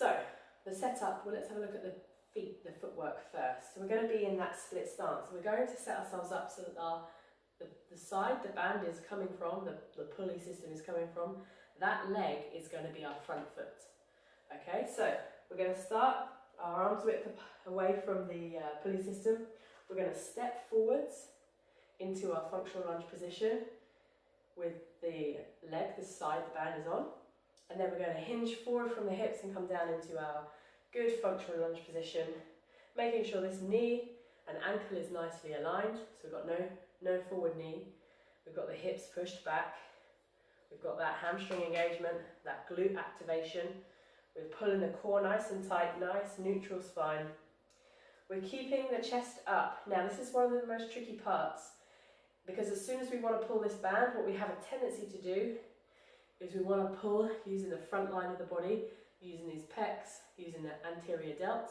So the setup, well, let's have a look at the feet, the footwork first. So we're going to be in that split stance. We're going to set ourselves up so that the side the band is coming from, the pulley system is coming from, that leg is going to be our front foot. Okay, so we're going to start our arms width away from the pulley system. We're going to step forwards into our functional lunge position with the leg, the side the band is on. And then we're going to hinge forward from the hips and come down into our good functional lunge position, making sure this knee and ankle is nicely aligned. So we've got no forward knee. We've got the hips pushed back. We've got that hamstring engagement, that glute activation. We're pulling the core nice and tight, nice neutral spine. We're keeping the chest up. Now this is one of the most tricky parts, because as soon as we want to pull this band, what we have a tendency to do is we want to pull using the front line of the body, using these pecs, using the anterior delt.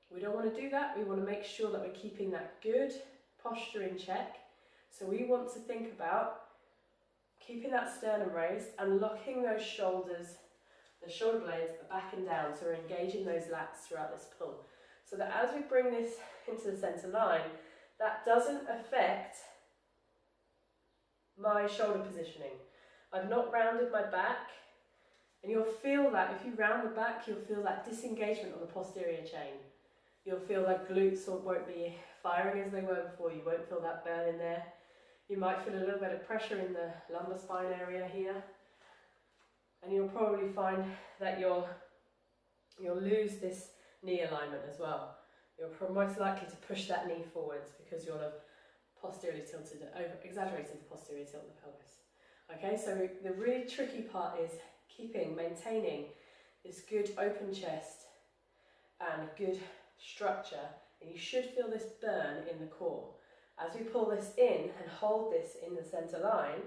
We don't want to do that. We want to make sure that we're keeping that good posture in check. So we want to think about keeping that sternum raised and locking those shoulders, the shoulder blades back and down, so we're engaging those lats throughout this pull. So that as we bring this into the center line, that doesn't affect my shoulder positioning. I've not rounded my back, and you'll feel that if you round the back, you'll feel that disengagement on the posterior chain. You'll feel like glutes won't be firing as they were before. You won't feel that burn in there. You might feel a little bit of pressure in the lumbar spine area here, and you'll probably find that you'll lose this knee alignment as well. You're most likely to push that knee forwards because you'll have posteriorly tilted, exaggerated the posterior tilt of the pelvis. Okay, so the really tricky part is maintaining this good open chest and good structure, and you should feel this burn in the core. As we pull this in and hold this in the center line,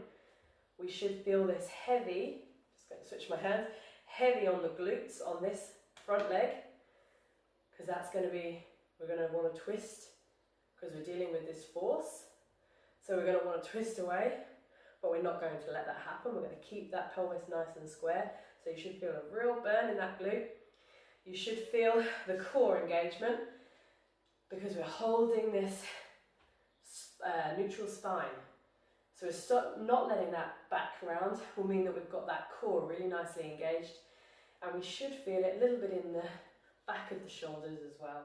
we should feel this heavy, just going to switch my hands, heavy on the glutes on this front leg, because that's going to be, we're going to want to twist because we're dealing with this force. So we're going to want to twist away, but we're not going to let that happen. We're going to keep that pelvis nice and square. So you should feel a real burn in that glute. You should feel the core engagement because we're holding this neutral spine. So we're not letting that back round will mean that we've got that core really nicely engaged, and we should feel it a little bit in the back of the shoulders as well.